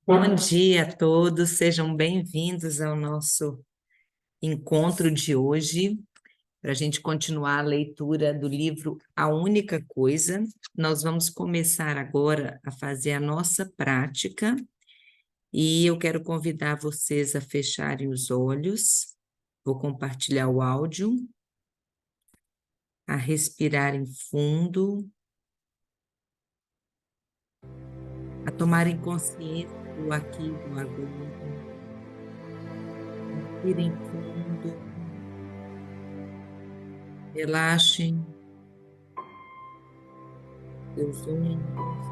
Bom dia a todos, sejam bem-vindos ao nosso encontro de hoje, para a gente continuar a leitura do livro A Única Coisa. Nós vamos começar agora a fazer a nossa prática e eu quero convidar vocês a fecharem os olhos, vou compartilhar o áudio, a respirarem fundo, a tomarem consciência do aqui e do agora. Respirem fundo, relaxem seus ombros,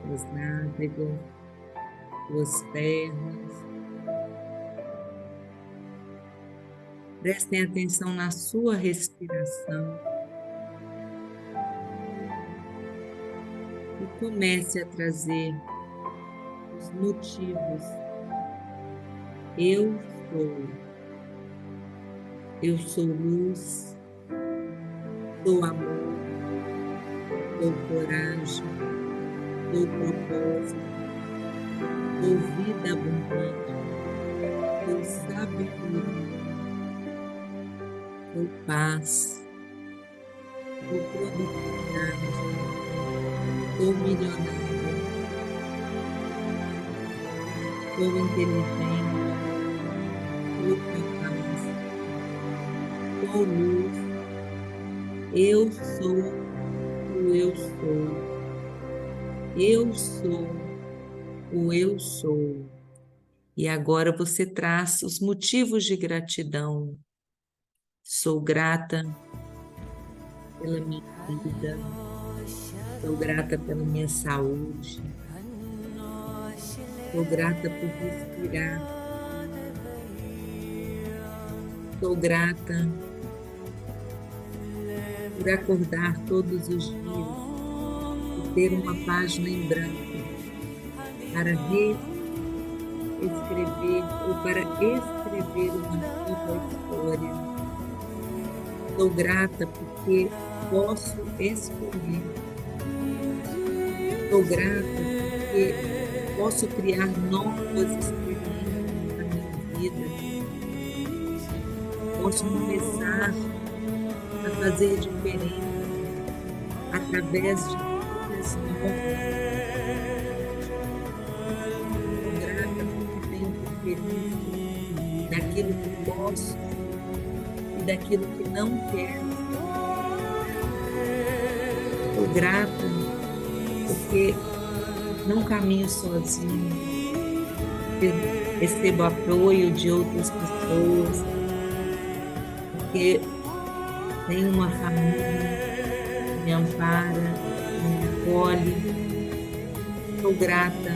suas nádegas, suas pernas. Prestem atenção na sua respiração e comece a trazer os motivos. Eu sou luz, sou amor, sou coragem, sou propósito, sou vida abundante, sou sabedoria, sou paz, sou produtividade, sou milionário, sou inteligente, sou capaz, sou luz, eu sou o eu sou, eu sou o eu sou. E agora você traz os motivos de gratidão. Sou grata pela minha vida, sou grata pela minha saúde, sou grata por respirar, sou grata por acordar todos os dias e ter uma página em branco para reescrever ou para escrever uma nova história. Sou grata porque posso escolher. Sou grata porque posso criar novas experiências na minha vida. Posso começar a fazer diferença através de coisas novas. Sou grata porque tenho diferença daquilo que posso e daquilo que não quero. Sou grata porque não caminho sozinho, eu recebo apoio de outras pessoas, porque tenho uma família que me ampara, que me acolhe. Sou grata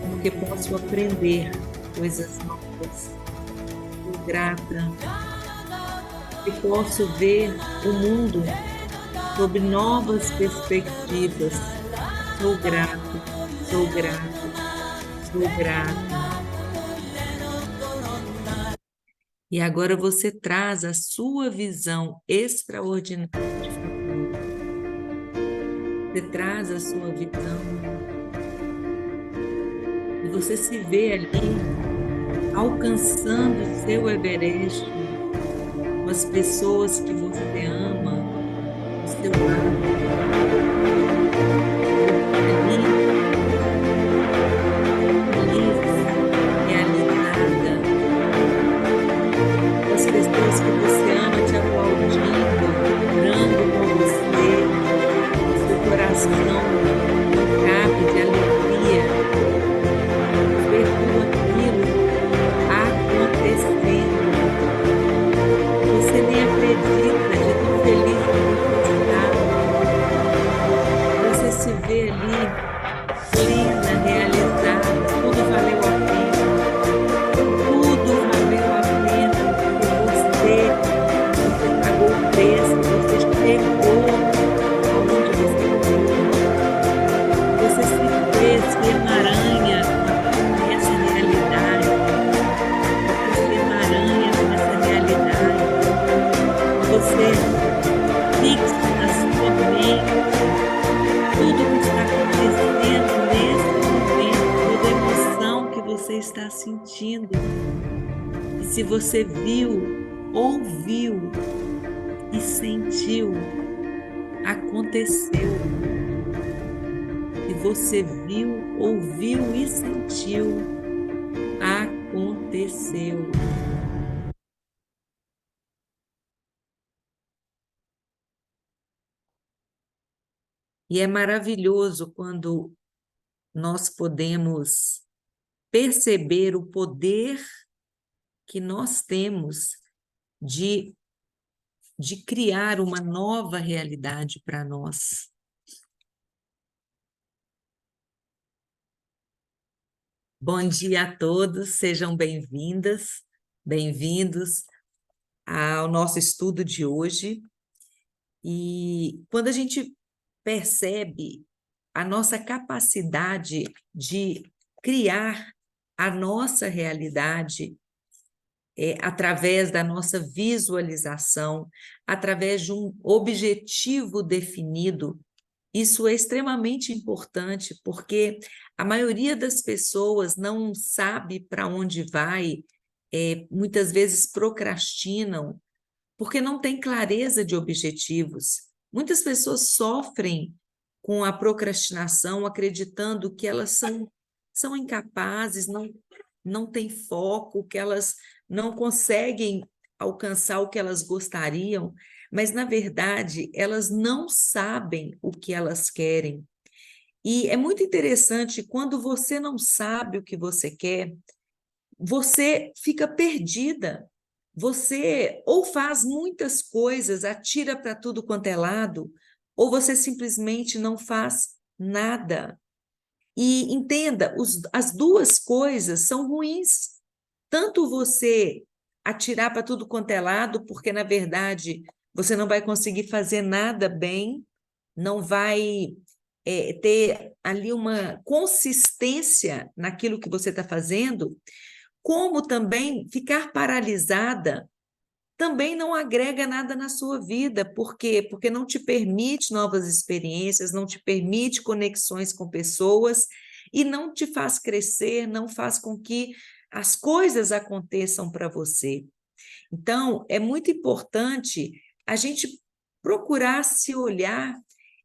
porque posso aprender coisas novas. Sou grata porque posso ver o mundo sob novas perspectivas. Sou grato, sou grato, sou grato. E agora você traz a sua visão extraordinária de futuro. Você traz a sua visão e você se vê ali alcançando o seu Everest com as pessoas que você ama, o seu lado. As pessoas que você ama te aplaudindo, vibrando com você, seu coração cabe de alegria, ver tudo aquilo acontecendo. Você nem acredita de tão feliz que você está. Você se vê ali, plena, realizada, tudo valeu a pena. Tudo valeu a pena. Você pagou o preço, você chegou aonde você foi. Você se fez, se emaranha com essa realidade. Você se emaranha com essa realidade. Você fixa na sua mente tudo que está acontecendo nesse momento, todo está sentindo. E se você viu, ouviu e sentiu, aconteceu. Se você viu, ouviu e sentiu, aconteceu. E é maravilhoso quando nós podemos perceber o poder que nós temos de criar uma nova realidade para nós. Bom dia a todos, sejam bem-vindas, bem-vindos ao nosso estudo de hoje. E quando a gente percebe a nossa capacidade de criar a nossa realidade através da nossa visualização, através de um objetivo definido, isso é extremamente importante, porque a maioria das pessoas não sabe para onde vai, muitas vezes procrastinam, porque não tem clareza de objetivos. Muitas pessoas sofrem com a procrastinação, acreditando que elas são incapazes, não têm foco, que elas não conseguem alcançar o que elas gostariam, mas, na verdade, elas não sabem o que elas querem. E é muito interessante, quando você não sabe o que você quer, você fica perdida. Você ou faz muitas coisas, atira para tudo quanto é lado, ou você simplesmente não faz nada. E entenda, as duas coisas são ruins. Tanto você atirar para tudo quanto é lado, porque, na verdade, você não vai conseguir fazer nada bem, não vai ter ali uma consistência naquilo que você está fazendo, como também ficar paralisada também não agrega nada na sua vida. Por quê? Porque não te permite novas experiências, não te permite conexões com pessoas e não te faz crescer, não faz com que as coisas aconteçam para você. Então, é muito importante a gente procurar se olhar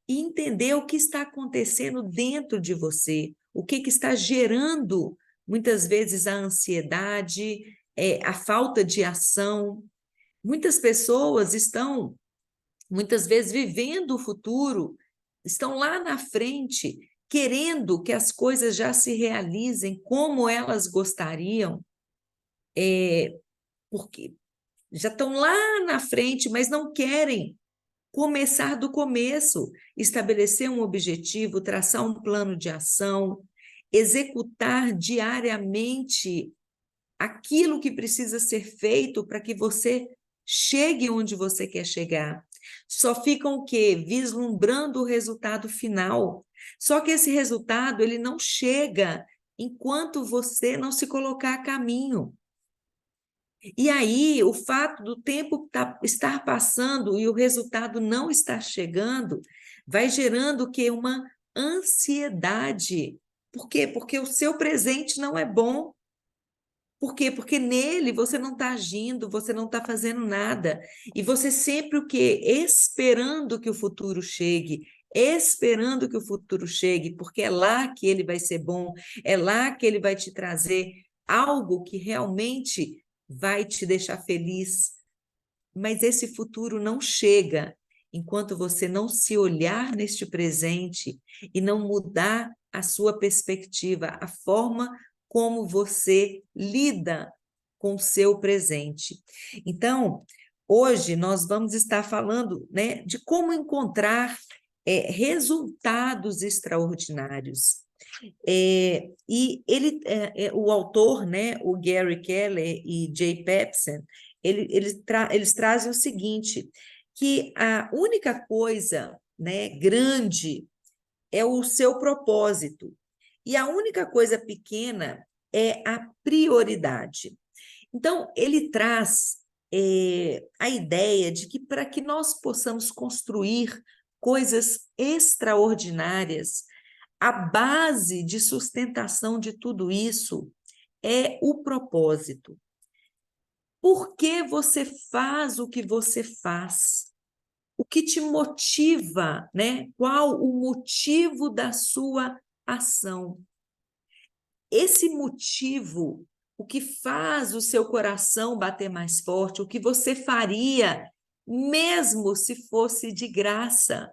e entender o que está acontecendo dentro de você, o que está gerando, muitas vezes, a ansiedade, a falta de ação. Muitas pessoas estão, muitas vezes, vivendo o futuro, estão lá na frente, querendo que as coisas já se realizem como elas gostariam, porque já estão lá na frente, mas não querem começar do começo, estabelecer um objetivo, traçar um plano de ação, executar diariamente aquilo que precisa ser feito para que você chegue onde você quer chegar. Só ficam o quê? Vislumbrando o resultado final. Só que esse resultado ele não chega enquanto você não se colocar a caminho. E aí, o fato do tempo estar passando e o resultado não estar chegando, vai gerando o quê? Uma ansiedade. Por quê? Porque o seu presente não é bom. Por quê? Porque nele você não está agindo, você não está fazendo nada. E você sempre o quê? Esperando que o futuro chegue, esperando que o futuro chegue, porque é lá que ele vai ser bom, é lá que ele vai te trazer algo que realmente vai te deixar feliz. Mas esse futuro não chega enquanto você não se olhar neste presente e não mudar a sua perspectiva, a forma como você lida com o seu presente. Então, hoje nós vamos estar falando, né, de como encontrar resultados extraordinários. O autor, né, o Gary Keller e Jay Pappson, eles trazem o seguinte, que a única coisa, né, grande é o seu propósito, e a única coisa pequena é a prioridade. Então, ele traz a ideia de que para que nós possamos construir coisas extraordinárias, a base de sustentação de tudo isso é o propósito. Por que você faz o que você faz? O que te motiva, né? Qual o motivo da sua ação? Esse motivo, o que faz o seu coração bater mais forte, o que você faria, mesmo se fosse de graça.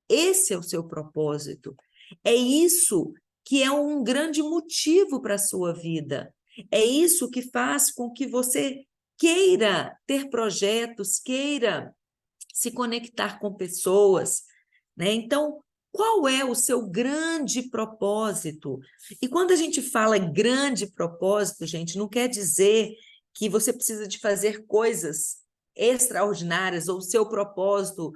Esse é o seu propósito. É isso que é um grande motivo para a sua vida. É isso que faz com que você queira ter projetos, queira se conectar com pessoas, né? Então, qual é o seu grande propósito? E quando a gente fala grande propósito, gente, não quer dizer que você precisa de fazer coisas extraordinárias ou o seu propósito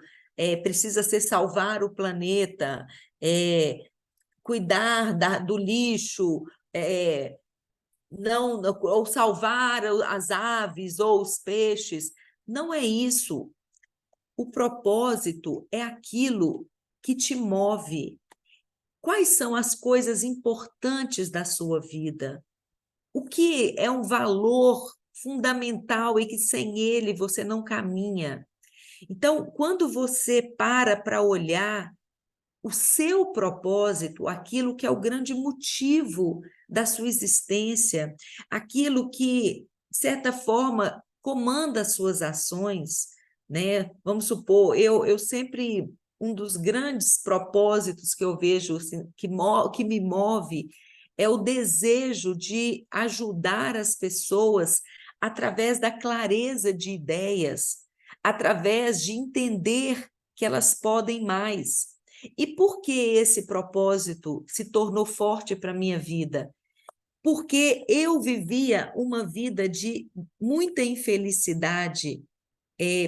precisa ser salvar o planeta, cuidar do lixo, não, ou salvar as aves ou os peixes. Não é isso. O propósito é aquilo que te move. Quais são as coisas importantes da sua vida? O que é um valor fundamental e que sem ele você não caminha? Então, quando você para olhar o seu propósito, aquilo que é o grande motivo da sua existência, aquilo que, de certa forma, comanda as suas ações, né? Vamos supor, eu sempre, um dos grandes propósitos que eu vejo, assim, que me move, é o desejo de ajudar as pessoas através da clareza de ideias, através de entender que elas podem mais. E por que esse propósito se tornou forte para a minha vida? Porque eu vivia uma vida de muita infelicidade,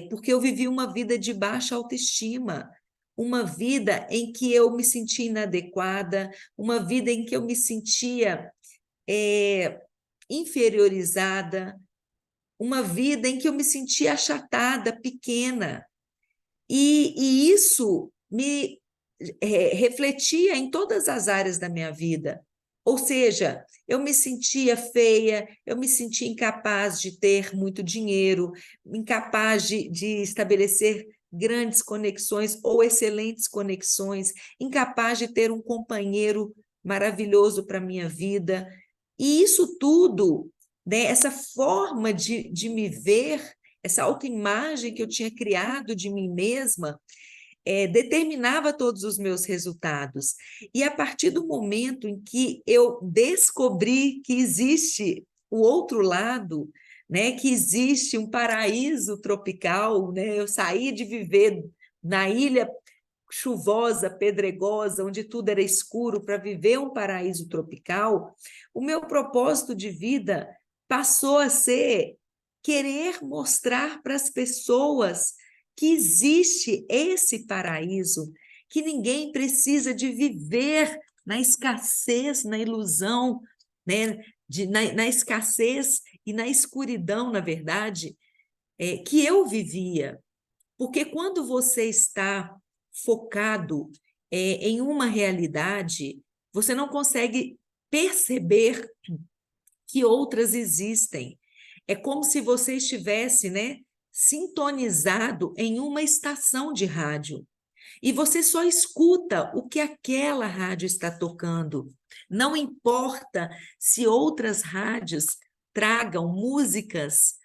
porque eu vivi uma vida de baixa autoestima, uma vida em que eu me sentia inadequada, uma vida em que eu me sentia inferiorizada, uma vida em que eu me sentia achatada, pequena. E isso me refletia em todas as áreas da minha vida. Ou seja, eu me sentia feia, eu me sentia incapaz de ter muito dinheiro, incapaz de estabelecer grandes conexões ou excelentes conexões, incapaz de ter um companheiro maravilhoso para a minha vida. E isso tudo, né, essa forma de me ver, essa autoimagem que eu tinha criado de mim mesma, determinava todos os meus resultados. E a partir do momento em que eu descobri que existe o outro lado, né, que existe um paraíso tropical, né, eu saí de viver na ilha chuvosa, pedregosa, onde tudo era escuro, para viver um paraíso tropical, o meu propósito de vida passou a ser querer mostrar para as pessoas que existe esse paraíso, que ninguém precisa de viver na escassez, na ilusão, né? Na escassez e na escuridão, na verdade, que eu vivia. Porque quando você está focado em uma realidade, você não consegue perceber que outras existem. É como se você estivesse, né, sintonizado em uma estação de rádio e você só escuta o que aquela rádio está tocando. Não importa se outras rádios tragam músicas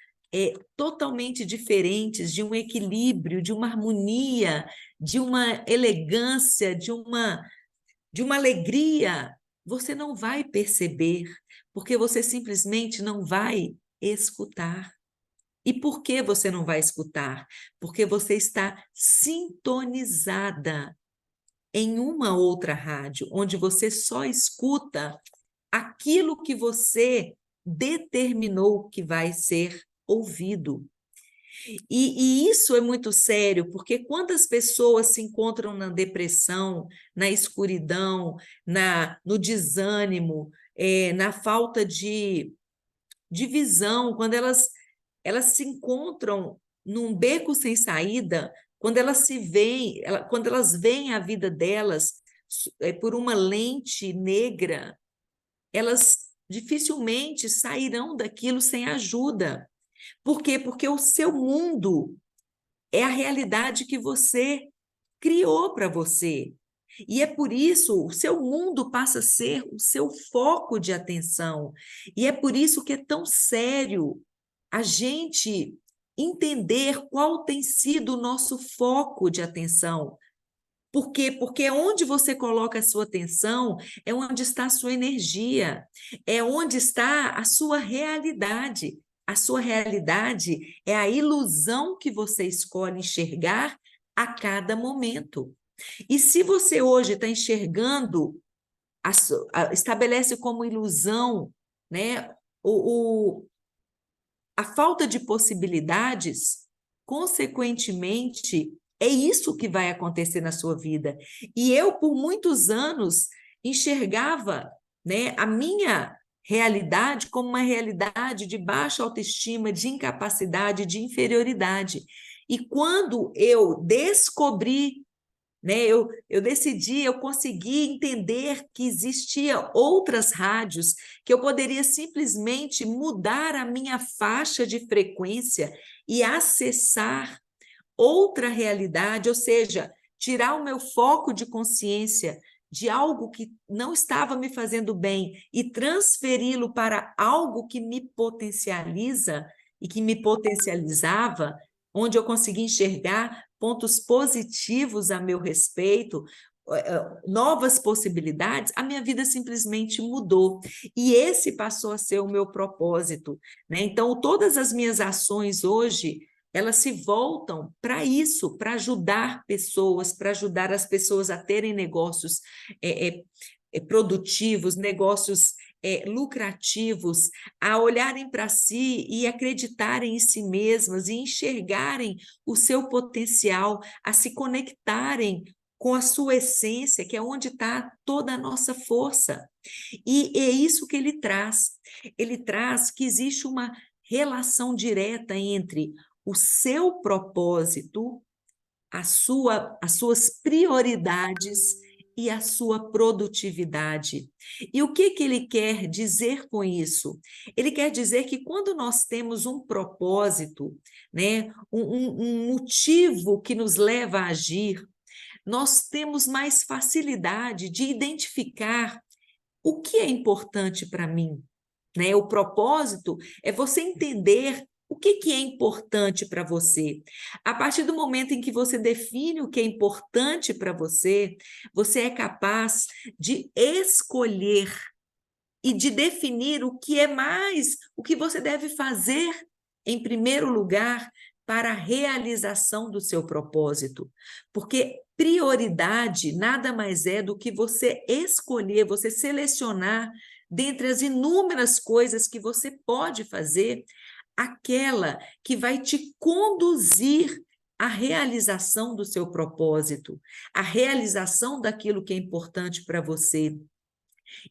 totalmente diferentes, de um equilíbrio, de uma harmonia, de uma elegância, de uma alegria, você não vai perceber, porque você simplesmente não vai escutar. E por que você não vai escutar? Porque você está sintonizada em uma outra rádio, onde você só escuta aquilo que você determinou que vai ser ouvido. E isso é muito sério, porque quantas pessoas se encontram na depressão, na escuridão, no desânimo, na falta de visão, quando elas se encontram num beco sem saída, quando elas veem a vida delas por uma lente negra, elas dificilmente sairão daquilo sem ajuda. Por quê? Porque o seu mundo é a realidade que você criou para você. E é por isso o seu mundo passa a ser o seu foco de atenção. E é por isso que é tão sério a gente entender qual tem sido o nosso foco de atenção. Por quê? Porque onde você coloca a sua atenção é onde está a sua energia, é onde está a sua realidade. A sua realidade é a ilusão que você escolhe enxergar a cada momento. E se você hoje está enxergando, estabelece como ilusão, né, a falta de possibilidades, consequentemente, é isso que vai acontecer na sua vida. E eu, por muitos anos, enxergava, né, a minha realidade como uma realidade de baixa autoestima, de incapacidade, de inferioridade. E quando eu descobri, né, eu decidi, eu consegui entender que existia outras rádios, que eu poderia simplesmente mudar a minha faixa de frequência e acessar outra realidade, ou seja, tirar o meu foco de consciência de algo que não estava me fazendo bem e transferi-lo para algo que me potencializa e que me potencializava, onde eu consegui enxergar pontos positivos a meu respeito, novas possibilidades, a minha vida simplesmente mudou. E esse passou a ser o meu propósito, né? Então, todas as minhas ações hoje, elas se voltam para isso, para ajudar pessoas, para ajudar as pessoas a terem negócios produtivos, negócios lucrativos, a olharem para si e acreditarem em si mesmas e enxergarem o seu potencial, a se conectarem com a sua essência, que é onde está toda a nossa força. E é isso que ele traz. Ele traz que existe uma relação direta entre o seu propósito, as suas prioridades e a sua produtividade. E o que ele quer dizer com isso? Ele quer dizer que quando nós temos um propósito, né, um motivo que nos leva a agir, nós temos mais facilidade de identificar o que é importante para mim, né? O propósito é você entender o que é importante para você. A partir do momento em que você define o que é importante para você, você é capaz de escolher e de definir o que é mais, o que você deve fazer em primeiro lugar para a realização do seu propósito. Porque prioridade nada mais é do que você escolher, você selecionar dentre as inúmeras coisas que você pode fazer, aquela que vai te conduzir à realização do seu propósito, à realização daquilo que é importante para você.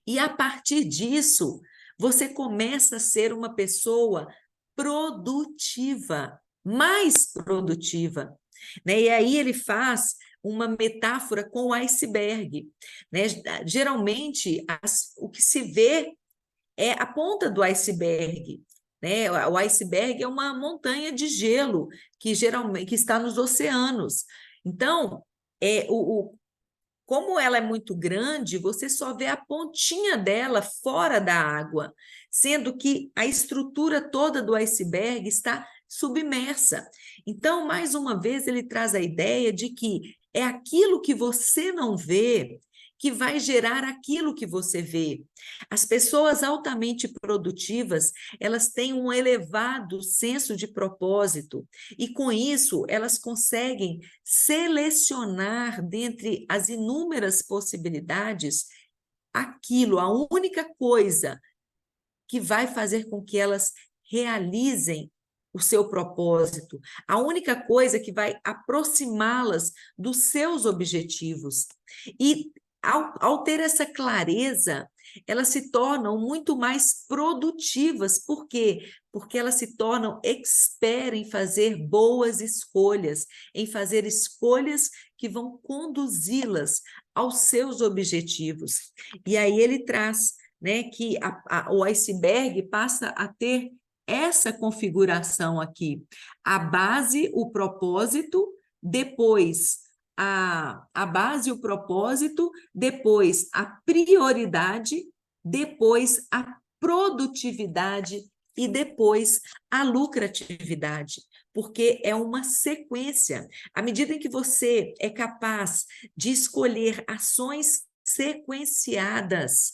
E a partir disso, você começa a ser uma pessoa produtiva, mais produtiva, né? E aí ele faz uma metáfora com o iceberg, né? Geralmente, o que se vê é a ponta do iceberg, né? O iceberg é uma montanha de gelo que geralmente que está nos oceanos. Então, como ela é muito grande, você só vê a pontinha dela fora da água, sendo que a estrutura toda do iceberg está submersa. Então, mais uma vez, ele traz a ideia de que é aquilo que você não vê que vai gerar aquilo que você vê. As pessoas altamente produtivas, elas têm um elevado senso de propósito e com isso elas conseguem selecionar dentre as inúmeras possibilidades aquilo, a única coisa que vai fazer com que elas realizem o seu propósito, a única coisa que vai aproximá-las dos seus objetivos. E ao ter essa clareza, elas se tornam muito mais produtivas. Por quê? Porque elas se tornam expert em fazer boas escolhas, em fazer escolhas que vão conduzi-las aos seus objetivos. E aí ele traz né, que o iceberg passa a ter essa configuração aqui. A base, o propósito, depois a base, o propósito, depois a prioridade, depois a produtividade e depois a lucratividade, porque é uma sequência. À medida em que você é capaz de escolher ações sequenciadas,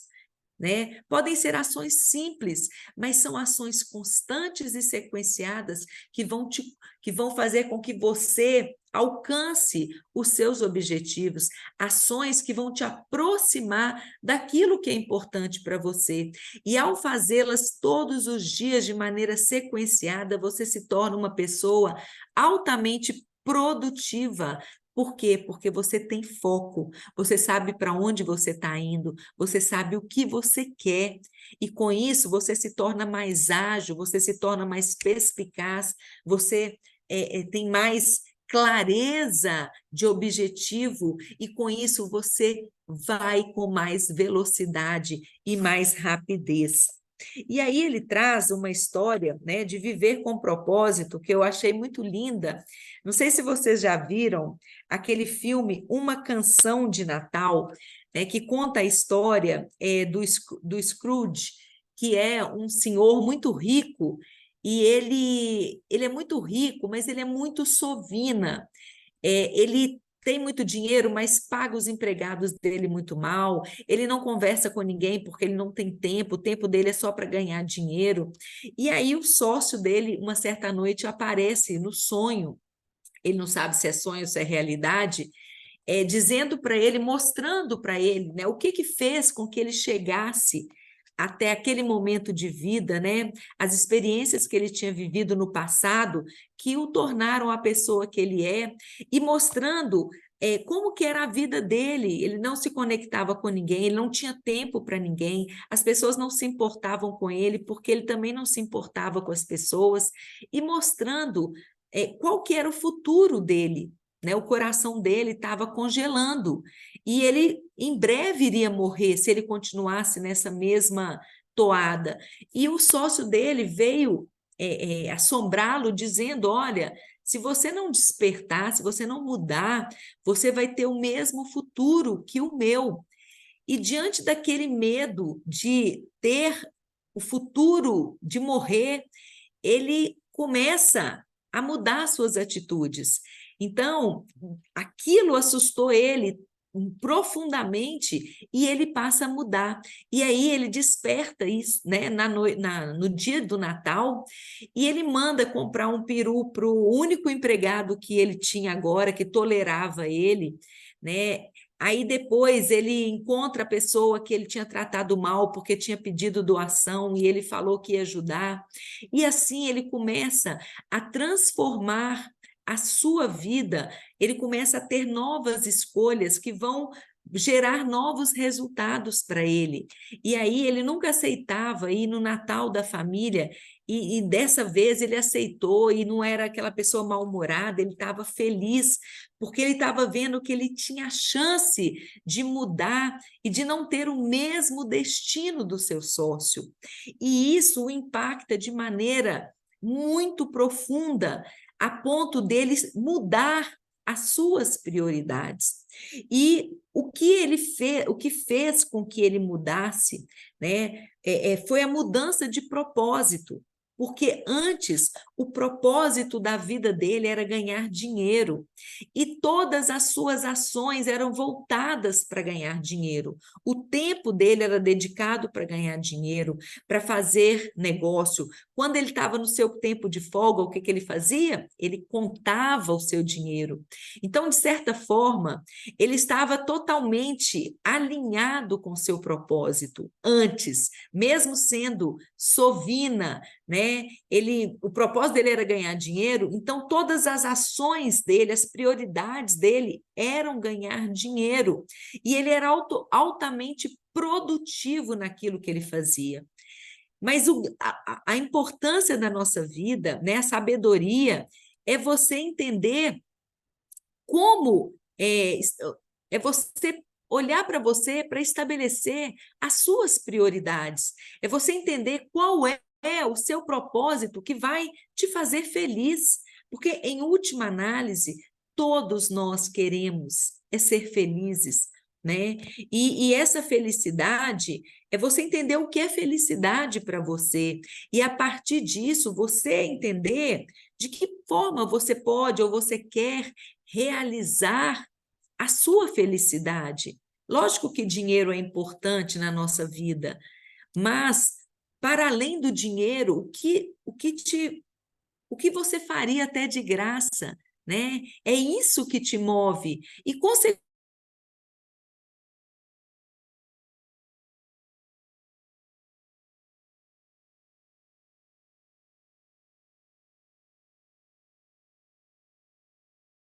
né? Podem ser ações simples, mas são ações constantes e sequenciadas que vão fazer com que você alcance os seus objetivos, ações que vão te aproximar daquilo que é importante para você. E ao fazê-las todos os dias de maneira sequenciada, você se torna uma pessoa altamente produtiva. Por quê? Porque você tem foco, você sabe para onde você está indo, você sabe o que você quer, e com isso você se torna mais ágil, você se torna mais perspicaz, você tem mais clareza de objetivo, e com isso você vai com mais velocidade e mais rapidez. E aí ele traz uma história, né, de viver com propósito, que eu achei muito linda. Não sei se vocês já viram aquele filme Uma Canção de Natal, né, que conta a história do Scrooge, que é um senhor muito rico, e ele é muito rico, mas ele é muito sovina. Ele tem muito dinheiro, mas paga os empregados dele muito mal, ele não conversa com ninguém porque ele não tem tempo, o tempo dele é só para ganhar dinheiro. E aí o sócio dele, uma certa noite, aparece no sonho, ele não sabe se é sonho ou se é realidade, dizendo para ele, mostrando para ele, né, o que fez com que ele chegasse até aquele momento de vida, né, as experiências que ele tinha vivido no passado, que o tornaram a pessoa que ele é, e mostrando como que era a vida dele. Ele não se conectava com ninguém, ele não tinha tempo para ninguém, as pessoas não se importavam com ele, porque ele também não se importava com as pessoas, e mostrando qual que era o futuro dele, né? O coração dele estava congelando e ele em breve iria morrer se ele continuasse nessa mesma toada. E o sócio dele veio assombrá-lo, dizendo: olha, se você não despertar, se você não mudar, você vai ter o mesmo futuro que o meu. E diante daquele medo de ter o futuro, de morrer, ele começa a mudar suas atitudes. Então, aquilo assustou ele profundamente e ele passa a mudar. E aí ele desperta isso, né, no dia do Natal, e ele manda comprar um peru para o único empregado que ele tinha agora, que tolerava ele, né? Aí depois ele encontra a pessoa que ele tinha tratado mal porque tinha pedido doação e ele falou que ia ajudar. E assim ele começa a transformar a sua vida, ele começa a ter novas escolhas que vão gerar novos resultados para ele. E aí ele nunca aceitava ir no Natal da família, e dessa vez ele aceitou, e não era aquela pessoa mal-humorada, ele estava feliz, porque ele estava vendo que ele tinha a chance de mudar e de não ter o mesmo destino do seu sócio. E isso o impacta de maneira muito profunda, a ponto dele mudar as suas prioridades. E o que ele fez, o que fez com que ele mudasse, né, foi a mudança de propósito. Porque antes o propósito da vida dele era ganhar dinheiro, e todas as suas ações eram voltadas para ganhar dinheiro. O tempo dele era dedicado para ganhar dinheiro, para fazer negócio. Quando ele estava no seu tempo de folga, o que ele fazia? Ele contava o seu dinheiro. Então, de certa forma, ele estava totalmente alinhado com o seu propósito antes, mesmo sendo sovina, né? O propósito dele era ganhar dinheiro, então todas as ações dele, as prioridades dele eram ganhar dinheiro. E ele era altamente produtivo naquilo que ele fazia. Mas a importância da nossa vida, né, a sabedoria, é você entender como é você olhar para você para estabelecer as suas prioridades. É você entender qual é o seu propósito que vai te fazer feliz. Porque, em última análise, todos nós queremos ser felizes, né? E essa felicidade é você entender o que é felicidade para você. E, a partir disso, você entender de que forma você pode ou você quer realizar a sua felicidade. Lógico que dinheiro é importante na nossa vida, mas para além do dinheiro, o que você faria até de graça, né? É isso que te move. E,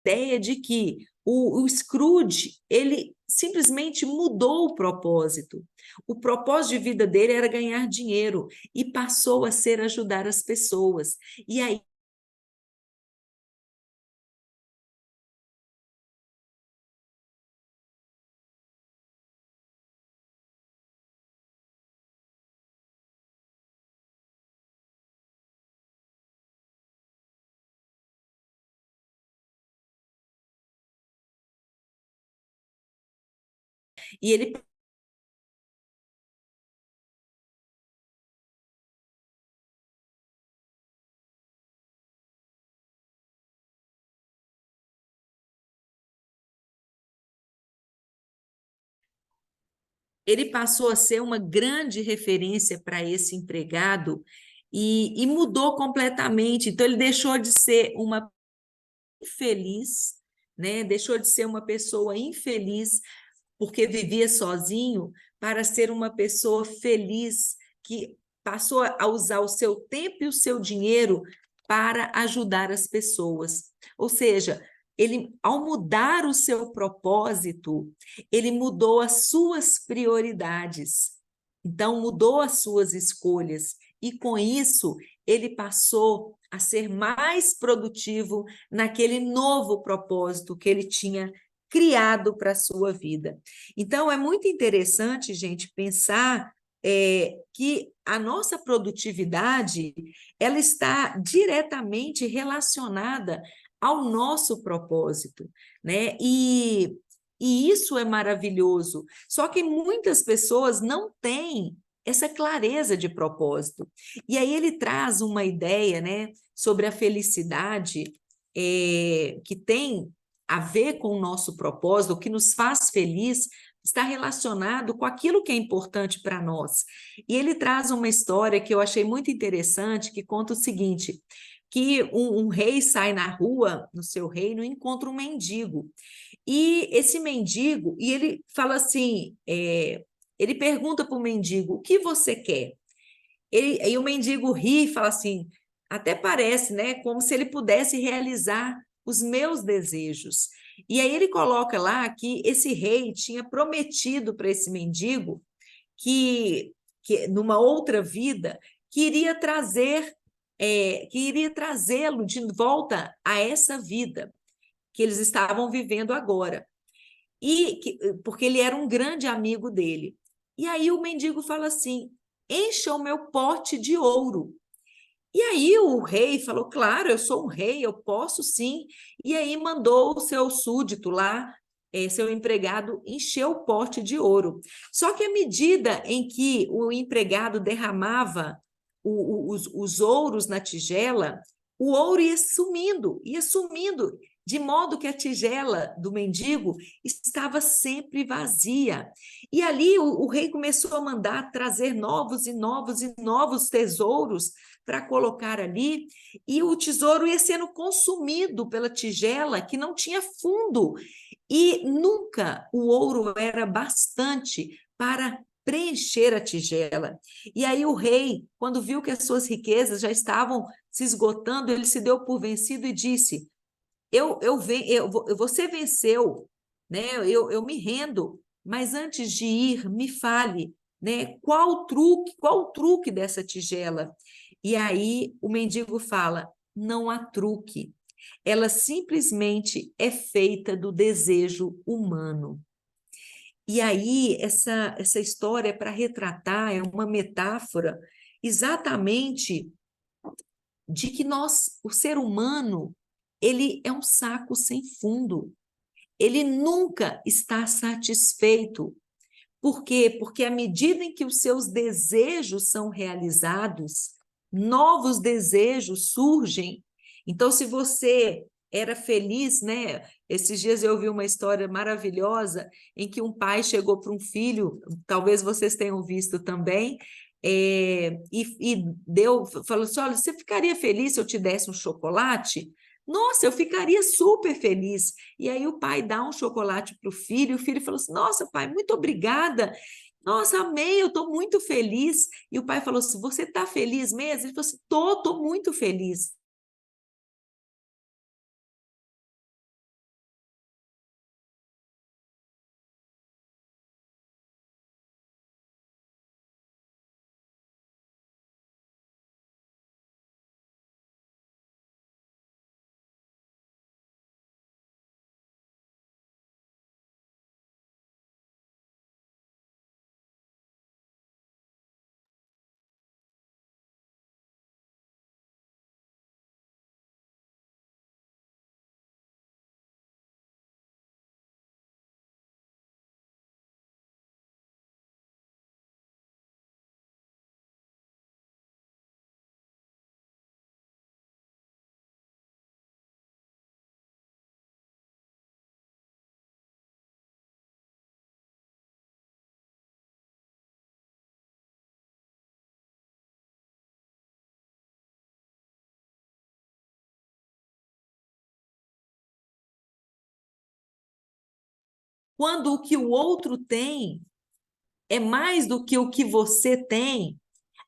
ideia de que o Scrooge, ele simplesmente mudou o propósito. O propósito de vida dele era ganhar dinheiro e passou a ser ajudar as pessoas. E aí e ele passou a ser uma grande referência para esse empregado e mudou completamente. Então, ele deixou de ser uma infeliz, né? Deixou de ser uma pessoa infeliz porque vivia sozinho, para ser uma pessoa feliz, que passou a usar o seu tempo e o seu dinheiro para ajudar as pessoas. Ou seja, ele, ao mudar o seu propósito, ele mudou as suas prioridades. Então, mudou as suas escolhas. E, com isso, ele passou a ser mais produtivo naquele novo propósito que ele tinha criado para a sua vida. Então, é muito interessante, gente, pensar que a nossa produtividade ela está diretamente relacionada ao nosso propósito, né? E isso é maravilhoso. Só que muitas pessoas não têm essa clareza de propósito. E aí ele traz uma ideia, né, sobre a felicidade que tem a ver com o nosso propósito, o que nos faz feliz, está relacionado com aquilo que é importante para nós. E ele traz uma história que eu achei muito interessante, que conta o seguinte, que um rei sai na rua, no seu reino, e encontra um mendigo. E esse mendigo, e ele fala assim, ele pergunta para o mendigo, o que você quer? E o mendigo ri e fala assim, até parece, né, como se ele pudesse realizar os meus desejos. E aí ele coloca lá que esse rei tinha prometido para esse mendigo que numa outra vida que iria trazer que iria trazê-lo de volta a essa vida que eles estavam vivendo agora. Porque ele era um grande amigo dele. E aí o mendigo fala assim: encha o meu pote de ouro. E aí o rei falou: claro, eu sou um rei, eu posso sim. E aí mandou o seu súdito lá, seu empregado, encher o pote de ouro. Só que à medida em que o empregado derramava os ouros na tigela, o ouro ia sumindo, de modo que a tigela do mendigo estava sempre vazia. E ali o rei começou a mandar trazer novos e novos e novos tesouros para colocar ali, e o tesouro ia sendo consumido pela tigela, que não tinha fundo, e nunca o ouro era bastante para preencher a tigela. E aí o rei, quando viu que as suas riquezas já estavam se esgotando, ele se deu por vencido e disse: você venceu, né? Eu me rendo, mas antes de ir, me fale, né? Qual o truque dessa tigela? E aí o mendigo fala: não há truque, ela simplesmente é feita do desejo humano. E aí, essa história para retratar, é uma metáfora exatamente de que o ser humano, ele é um saco sem fundo. Ele nunca está satisfeito. Por quê? Porque à medida em que os seus desejos são realizados, novos desejos surgem. Então, se você era feliz, né? Esses dias eu ouvi uma história maravilhosa em que um pai chegou para um filho, talvez vocês tenham visto também, falou assim: olha, você ficaria feliz se eu te desse um chocolate? Nossa, eu ficaria super feliz. E aí o pai dá um chocolate para o filho falou assim: nossa, pai, muito obrigada. Nossa, amei, eu estou muito feliz. E o pai falou assim: você está feliz mesmo? Ele falou assim: estou muito feliz. Quando o que o outro tem é mais do que o que você tem,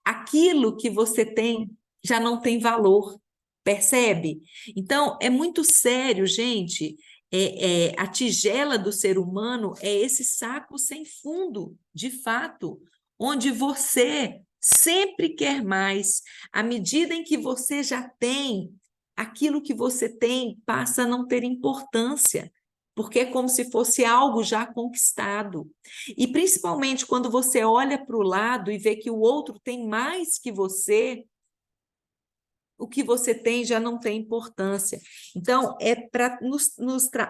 aquilo que você tem já não tem valor, percebe? Então, é muito sério, gente. A tigela do ser humano é esse saco sem fundo, de fato, onde você sempre quer mais. À medida em que você já tem, aquilo que você tem passa a não ter importância, porque é como se fosse algo já conquistado. E principalmente quando você olha para o lado e vê que o outro tem mais que você, o que você tem já não tem importância. Então, é para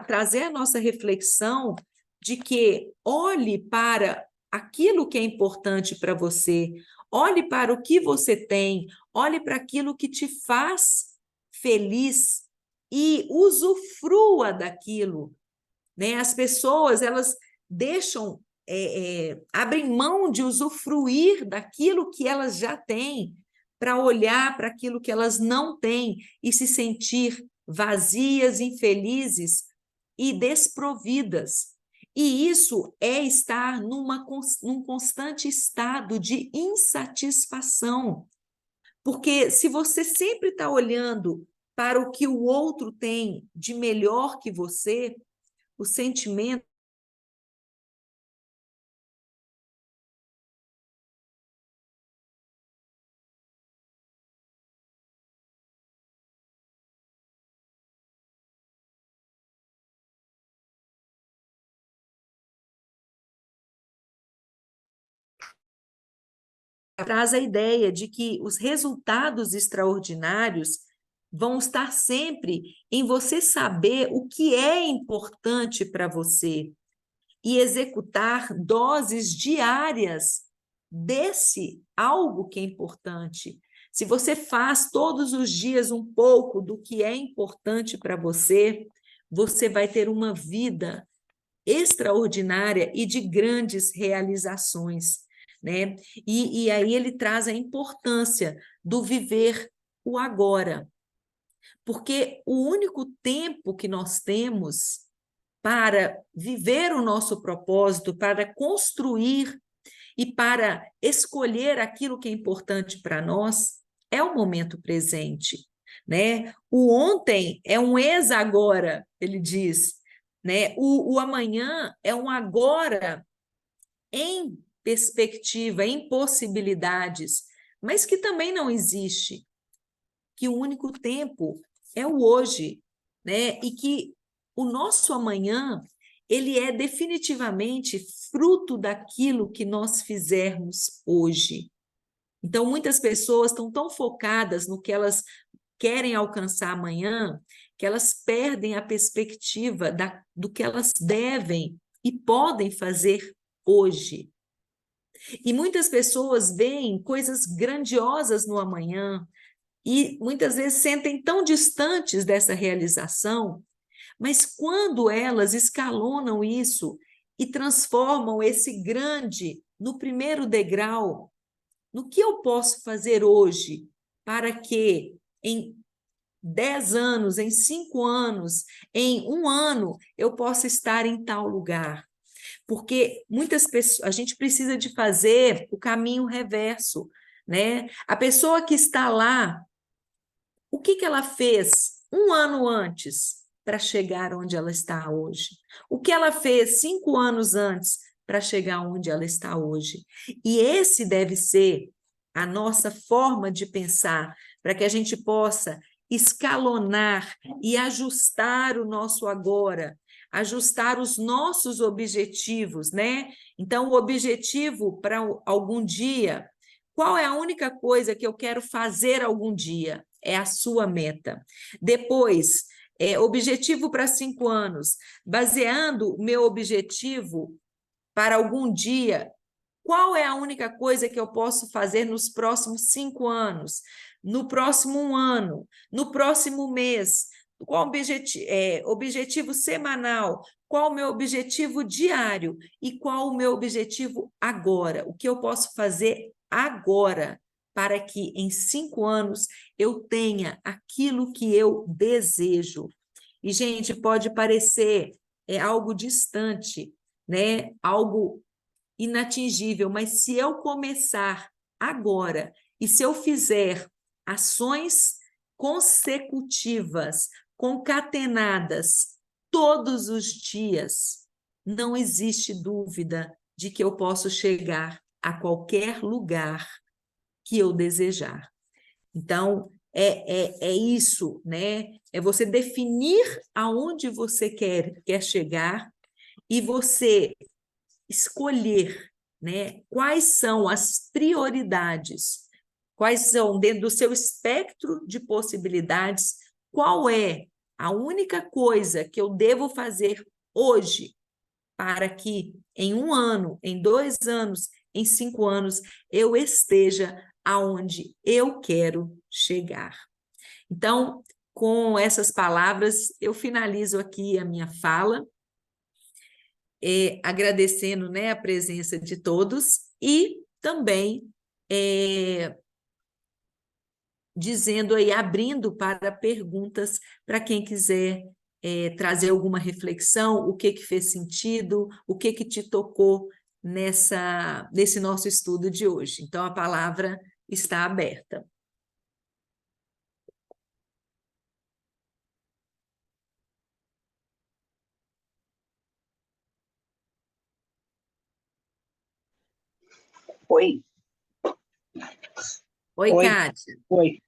trazer a nossa reflexão de que olhe para aquilo que é importante para você, olhe para o que você tem, olhe para aquilo que te faz feliz e usufrua daquilo, né? As pessoas, elas deixam, abrem mão de usufruir daquilo que elas já têm para olhar para aquilo que elas não têm e se sentir vazias, infelizes e desprovidas. E isso é estar num constante estado de insatisfação. Porque se você sempre está olhando para o que o outro tem de melhor que você, o sentimento traz a ideia de que os resultados extraordinários vão estar sempre em você saber o que é importante para você e executar doses diárias desse algo que é importante. Se você faz todos os dias um pouco do que é importante para você, você vai ter uma vida extraordinária e de grandes realizações, né? E aí ele traz a importância do viver o agora, porque o único tempo que nós temos para viver o nosso propósito, para construir e para escolher aquilo que é importante para nós, é o momento presente, né? O ontem é um ex-agora, ele diz, né? O amanhã é um agora em perspectiva, em possibilidades, mas que também não existe, que o único tempo é o hoje, né? E que o nosso amanhã ele é definitivamente fruto daquilo que nós fizermos hoje. Então, muitas pessoas estão tão focadas no que elas querem alcançar amanhã, que elas perdem a perspectiva do que elas devem e podem fazer hoje. E muitas pessoas veem coisas grandiosas no amanhã e muitas vezes sentem tão distantes dessa realização, mas quando elas escalonam isso e transformam esse grande no primeiro degrau, no que eu posso fazer hoje para que em 10 anos, em 5 anos, em 1 ano, eu possa estar em tal lugar? Porque muitas pessoas, a gente precisa de fazer o caminho reverso, né? A pessoa que está lá, o que que ela fez 1 ano antes para chegar onde ela está hoje? O que ela fez 5 anos antes para chegar onde ela está hoje? E esse deve ser a nossa forma de pensar, para que a gente possa escalonar e ajustar o nosso agora, ajustar os nossos objetivos, né? Então, o objetivo para algum dia, qual é a única coisa que eu quero fazer algum dia? É a sua meta. Depois, objetivo para 5 anos, baseando o meu objetivo para algum dia, qual é a única coisa que eu posso fazer nos próximos 5 anos, no próximo 1 ano, no próximo mês? Qual objetivo semanal? Qual o meu objetivo diário? E qual o meu objetivo agora? O que eu posso fazer agora para que em 5 anos eu tenha aquilo que eu desejo? E, gente, pode parecer algo distante, né? Algo inatingível, mas se eu começar agora e se eu fizer ações consecutivas, concatenadas, todos os dias, não existe dúvida de que eu posso chegar a qualquer lugar que eu desejar. Então, é isso, né? É você definir aonde você quer chegar e você escolher, né, quais são as prioridades, quais são, dentro do seu espectro de possibilidades, qual é a única coisa que eu devo fazer hoje para que em 1 ano, em 2 anos, em 5 anos, eu esteja aonde eu quero chegar. Então, com essas palavras, eu finalizo aqui a minha fala, agradecendo, né, a presença de todos e também dizendo aí, abrindo para perguntas para quem quiser trazer alguma reflexão, o que fez sentido, o que te tocou nesse nosso estudo de hoje. Então, a palavra está aberta. Oi. Oi, Oi. Kátia. Oi.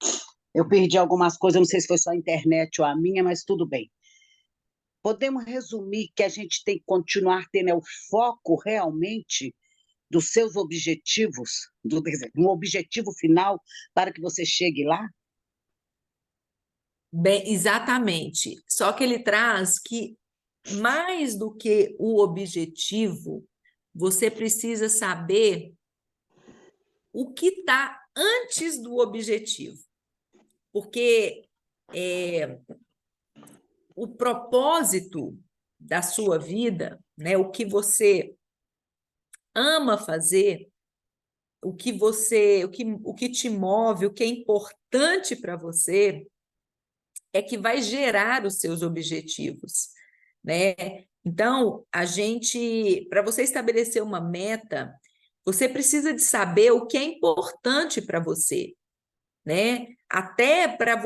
Eu perdi algumas coisas, não sei se foi só a internet ou a minha, mas tudo bem. Podemos resumir que a gente tem que continuar tendo o foco realmente dos seus objetivos, quer dizer, um objetivo final para que você chegue lá? Bem, exatamente. Só que ele traz que, mais do que o objetivo, você precisa saber o que está antes do objetivo. Porque o propósito da sua vida, né, o que você ama fazer, o que te move, o que é importante para você, é que vai gerar os seus objetivos, né? Então, para você estabelecer uma meta, você precisa de saber o que é importante para você, né? Até para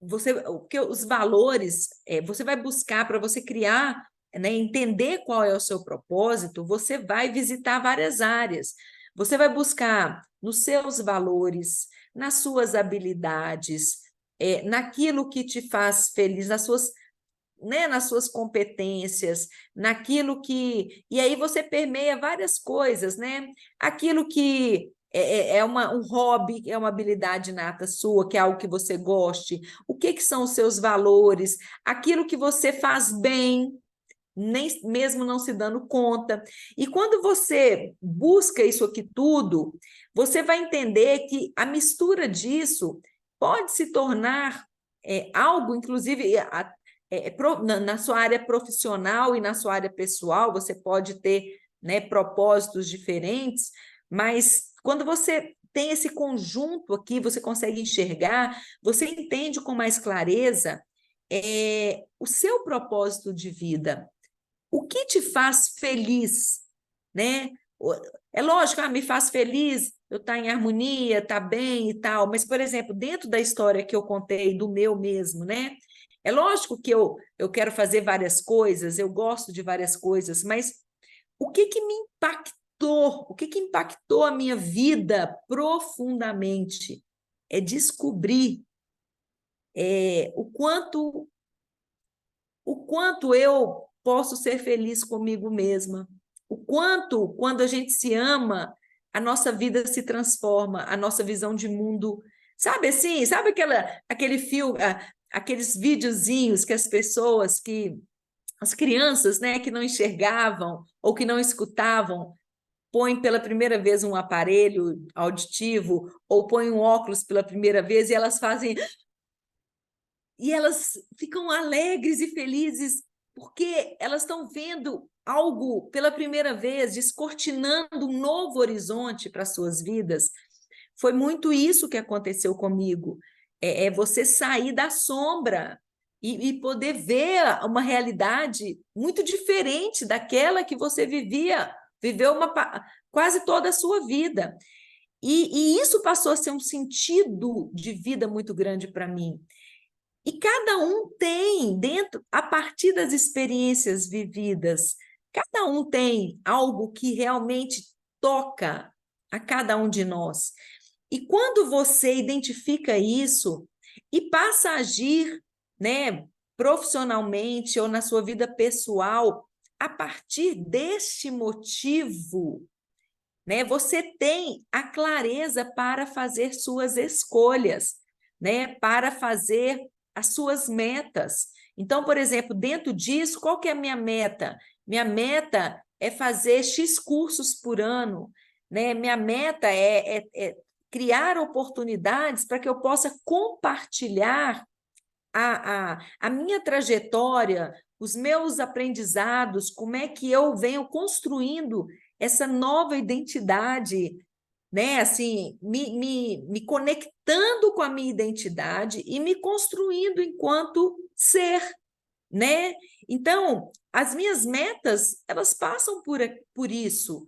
porque os valores, você vai buscar para você criar, né, entender qual é o seu propósito, você vai visitar várias áreas. Você vai buscar nos seus valores, nas suas habilidades, naquilo que te faz feliz, nas suas né, nas suas competências, naquilo que... E aí você permeia várias coisas, né? Aquilo que um hobby, é uma habilidade nata sua, que é algo que você goste. O que são os seus valores? Aquilo que você faz bem, nem mesmo não se dando conta. E quando você busca isso aqui tudo, você vai entender que a mistura disso pode se tornar algo, inclusive, na sua área profissional e na sua área pessoal, você pode ter, né, propósitos diferentes, mas quando você tem esse conjunto aqui, você consegue enxergar, você entende com mais clareza o seu propósito de vida. O que te faz feliz, né? É lógico, me faz feliz eu estar em harmonia, estar bem e tal, mas, por exemplo, dentro da história que eu contei, do meu mesmo, né? É lógico que eu quero fazer várias coisas, eu gosto de várias coisas, mas o que me impactou, o que impactou a minha vida profundamente é descobrir o quanto eu posso ser feliz comigo mesma, o quanto, quando a gente se ama, a nossa vida se transforma, a nossa visão de mundo, sabe assim, sabe aquele filme, aqueles videozinhos que as pessoas, que as crianças, né, que não enxergavam ou que não escutavam, põem pela primeira vez um aparelho auditivo ou põem um óculos pela primeira vez e elas fazem e elas ficam alegres e felizes porque elas estão vendo algo pela primeira vez, descortinando um novo horizonte para suas vidas. Foi muito isso que aconteceu comigo. É você sair da sombra e poder ver uma realidade muito diferente daquela que você viveu quase toda a sua vida. E isso passou a ser um sentido de vida muito grande para mim. E cada um tem, dentro, a partir das experiências vividas, cada um tem algo que realmente toca a cada um de nós. E quando você identifica isso e passa a agir, né, profissionalmente ou na sua vida pessoal, a partir deste motivo, né, você tem a clareza para fazer suas escolhas, né, para fazer as suas metas. Então, por exemplo, dentro disso, qual que é a minha meta? Minha meta é fazer X cursos por ano, né? Minha meta é criar oportunidades para que eu possa compartilhar a minha trajetória, os meus aprendizados, como é que eu venho construindo essa nova identidade, né? Assim, me conectando com a minha identidade e me construindo enquanto ser, né? Então, as minhas metas, elas passam por isso.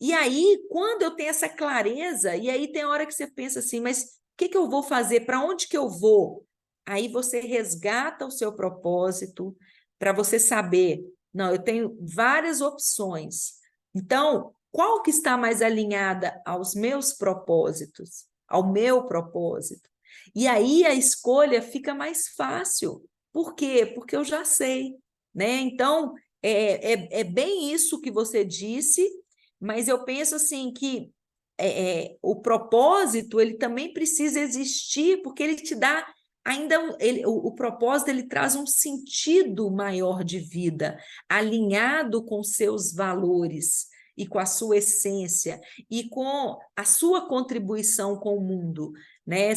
E aí, quando eu tenho essa clareza, e aí tem hora que você pensa assim, mas o que eu vou fazer? Para onde que eu vou? Aí você resgata o seu propósito para você saber, não, eu tenho várias opções. Então, qual que está mais alinhada aos meus propósitos, ao meu propósito? E aí a escolha fica mais fácil. Por quê? Porque eu já sei, né? Então, é bem isso que você disse, mas eu penso assim que o propósito ele também precisa existir porque ele te dá ainda o propósito ele traz um sentido maior de vida alinhado com seus valores e com a sua essência e com a sua contribuição com o mundo, né?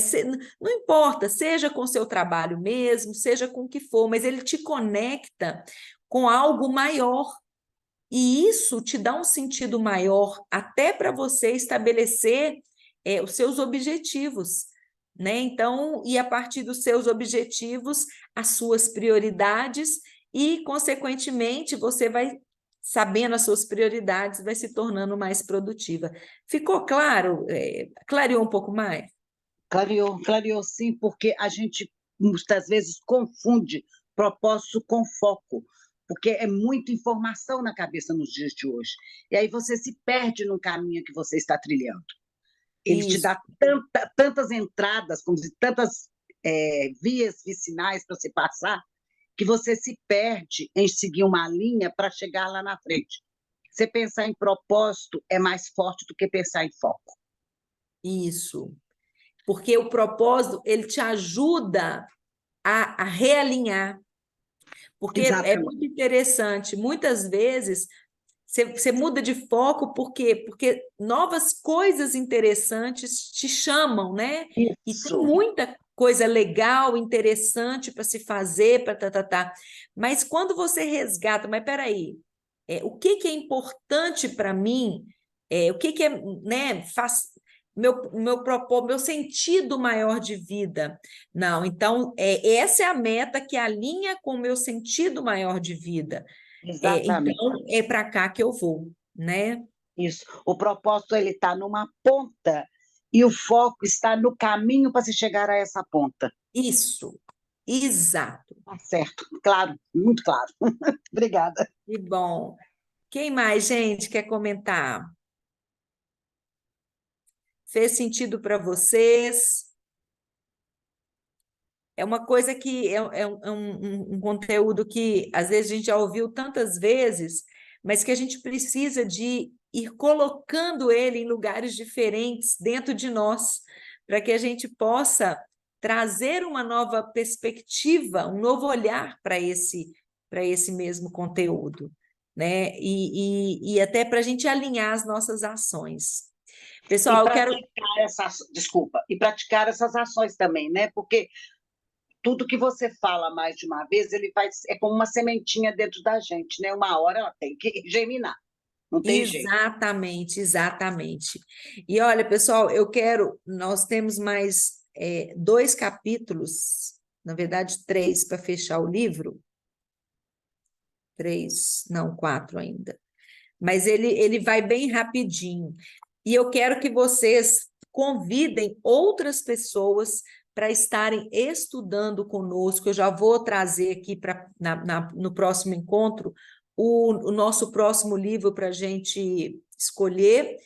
Não importa, seja com seu trabalho mesmo, seja com o que for, mas ele te conecta com algo maior. E isso te dá um sentido maior até para você estabelecer os seus objetivos, né? Então, e a partir dos seus objetivos, as suas prioridades, e, consequentemente, você vai sabendo as suas prioridades, vai se tornando mais produtiva. Ficou claro? Clareou um pouco mais? Clareou, clareou sim, porque a gente muitas vezes confunde propósito com foco, porque é muita informação na cabeça nos dias de hoje. E aí você se perde no caminho que você está trilhando. Ele te Isso. dá tantas entradas, como dizer, tantas vias vicinais para você passar, que você se perde em seguir uma linha para chegar lá na frente. Você pensar em propósito é mais forte do que pensar em foco. Isso. Porque o propósito, ele te ajuda a realinhar. Porque é Exatamente. muito interessante. Muitas vezes você muda de foco, por quê? Porque novas coisas interessantes te chamam, né? E tem Isso. muita coisa legal, interessante para se fazer, para tá. Mas quando você resgata, mas peraí, o que que é importante para mim? O que que é, né, faz meu propósito, meu sentido maior de vida? Não, então essa é a meta que alinha com o meu sentido maior de vida. Exatamente. Então, é para cá que eu vou, né? Isso. O propósito ele está numa ponta e o foco está no caminho para se chegar a essa ponta. Isso, exato. Tá certo, claro, muito claro. Obrigada. Que bom. Quem mais, gente, quer comentar? Fez sentido para vocês? É uma coisa que é um conteúdo que às vezes a gente já ouviu tantas vezes, mas que a gente precisa de ir colocando ele em lugares diferentes dentro de nós, para que a gente possa trazer uma nova perspectiva, um novo olhar para esse mesmo conteúdo, né? E até para a gente alinhar as nossas ações. E Pessoal, eu quero. praticar essas, desculpa, e praticar essas ações também, né? Porque tudo que você fala mais de uma vez, ele vai, é como uma sementinha dentro da gente, né? Uma hora ela tem que germinar, não tem jeito. Exatamente, exatamente. E olha, pessoal, nós temos mais dois capítulos, na verdade, três para fechar o livro. Três, não, quatro ainda. Mas ele vai bem rapidinho. E eu quero que vocês convidem outras pessoas para estarem estudando conosco. Eu já vou trazer aqui no próximo encontro o nosso próximo livro para a gente escolher,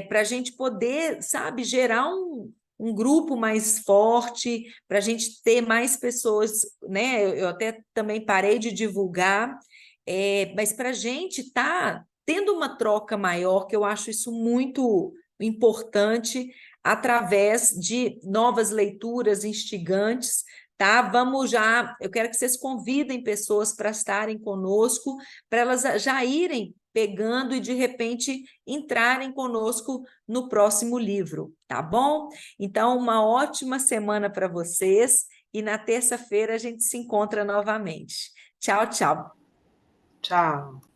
para a gente poder, sabe, gerar um grupo mais forte, para a gente ter mais pessoas, né? Eu até também parei de divulgar, mas para a gente estar tendo uma troca maior, que eu acho isso muito importante, através de novas leituras instigantes, tá? Eu quero que vocês convidem pessoas para estarem conosco, para elas já irem pegando e de repente entrarem conosco no próximo livro, tá bom? Então, uma ótima semana para vocês e na terça-feira a gente se encontra novamente. Tchau, tchau. Tchau.